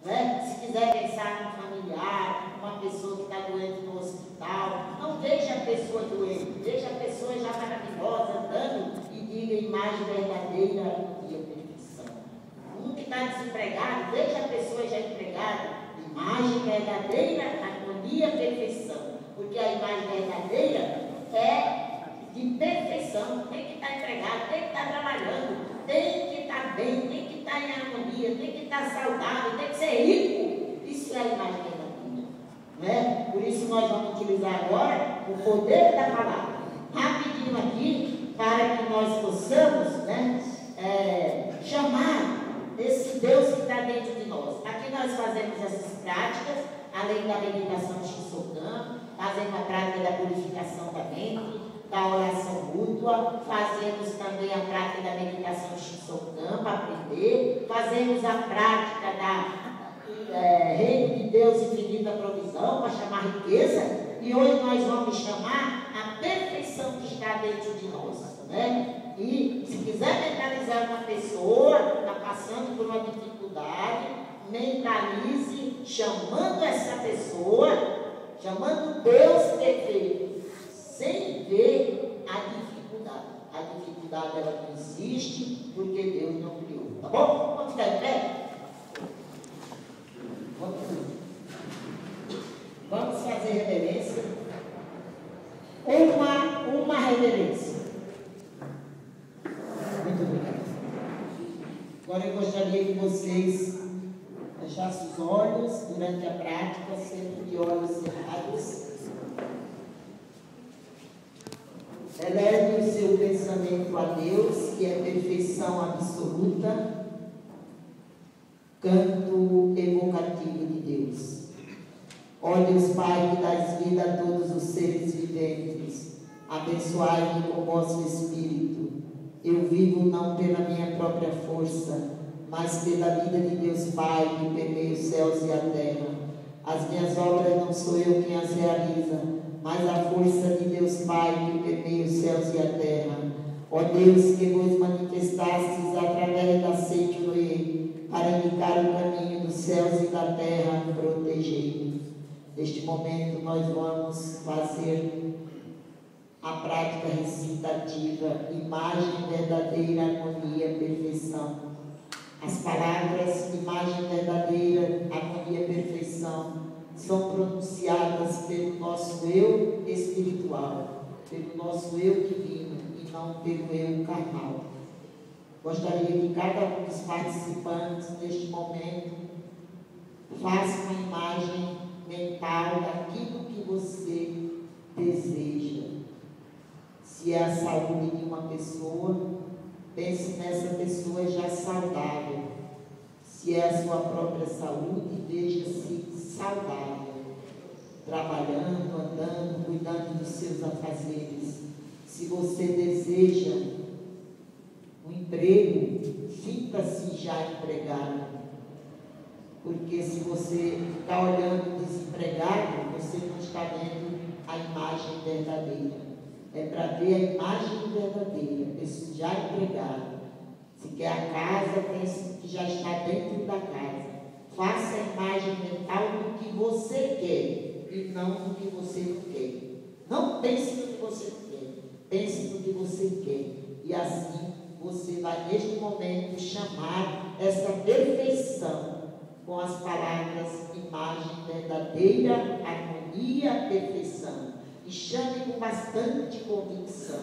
né? Se quiser pensar num familiar, uma pessoa que está doente no hospital, não veja a pessoa doente, veja a pessoa já maravilhosa andando e diga imagem verdadeira, harmonia, perfeição. Um que está desempregado, veja a pessoa já empregada, imagem verdadeira, harmonia, perfeição. Porque a imagem verdadeira é de perfeição, tem que estar empregado, tem que estar trabalhando, tem que estar bem, tem que estar em harmonia, tem que estar saudável, tem que ser rico. Isso é a imagem verdadeira, né? Por isso nós vamos utilizar agora o poder da palavra, rapidinho aqui, para que nós possamos, né, chamar esse Deus que está dentro de nós. Aqui nós fazemos essas práticas, além da meditação de Shisokan, fazemos a prática da purificação da mente, da oração mútua, fazemos também a prática da meditação de Shisokan para aprender, fazemos a prática da Reino de Deus infinita provisão para chamar riqueza, e hoje nós vamos chamar a perfeição que está dentro de nós, né? E se quiser mentalizar uma pessoa que está passando por uma dificuldade, mentalize chamando essa pessoa, chamando Deus perfeito, sem ver a dificuldade. A dificuldade ela não existe porque Deus não criou. Tá bom? Vamos ficar em pé? Vamos fazer reverência. Uma reverência. Muito obrigado. Agora eu gostaria que vocês fechassem os olhos durante a prática, sempre de olhos cerrados. Eleve o seu pensamento a Deus, que é perfeição absoluta. Canto evocativo de Deus. Ó Deus Pai, que dás vida a todos os seres viventes, abençoai-me com o vosso Espírito. Eu vivo não pela minha própria força, mas pela vida de Deus Pai, que permeia os céus e a terra. As minhas obras não sou eu quem as realiza, mas a força de Deus Pai, que permeia os céus e a terra. Ó Deus, que vos manifestastes através da seite Noé, para indicar o caminho dos céus e da terra, protegei-me. Neste momento nós vamos fazer a prática recitativa, imagem verdadeira, harmonia, perfeição. As palavras imagem verdadeira, harmonia, perfeição são pronunciadas pelo nosso eu espiritual, pelo nosso eu divino e não pelo eu carnal. Gostaria que cada um dos participantes neste momento faça uma imagem mental daquilo que você deseja. Se é a saúde de uma pessoa, pense nessa pessoa já saudável. Se é a sua própria saúde, veja-se saudável, trabalhando, andando, cuidando dos seus afazeres. Se você deseja um emprego, sinta-se já empregado. Porque se você está olhando desempregado, você não está vendo a imagem verdadeira. É para ver a imagem verdadeira, esse já empregado. Se quer a casa, pense que já está dentro da casa. Faça a imagem mental do que você quer e não do que você não quer. Não pense no que você não quer, pense no que você quer. E assim você vai neste momento chamar essa perfeição com as palavras imagem verdadeira, harmonia, perfeição. E chame com bastante convicção.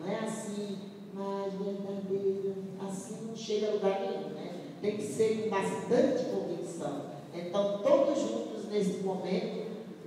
Não é assim, mas verdadeira, assim não chega a lugar nenhum, né? Tem que ser com bastante convicção. Então, todos juntos nesse momento,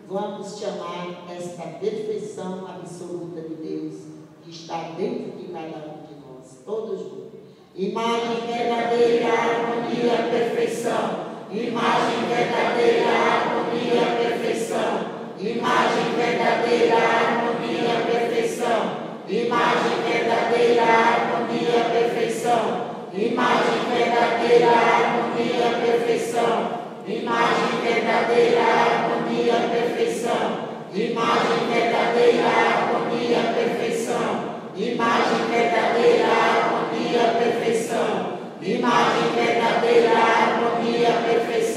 vamos chamar esta perfeição absoluta de Deus que está dentro de cada um de nós. Todos juntos. Imagem verdadeira, harmonia, perfeição. Imagem verdadeira, harmonia, perfeição. Imagem verdadeira, harmonia, perfeição. Imagem verdadeira, harmonia, perfeição. Imagem verdadeira, harmonia, perfeição. Imagem verdadeira, harmonia, perfeição. Imagem verdadeira, harmonia, perfeição. Imagem verdadeira, harmonia, perfeição. Imagem verdadeira, harmonia, perfeição.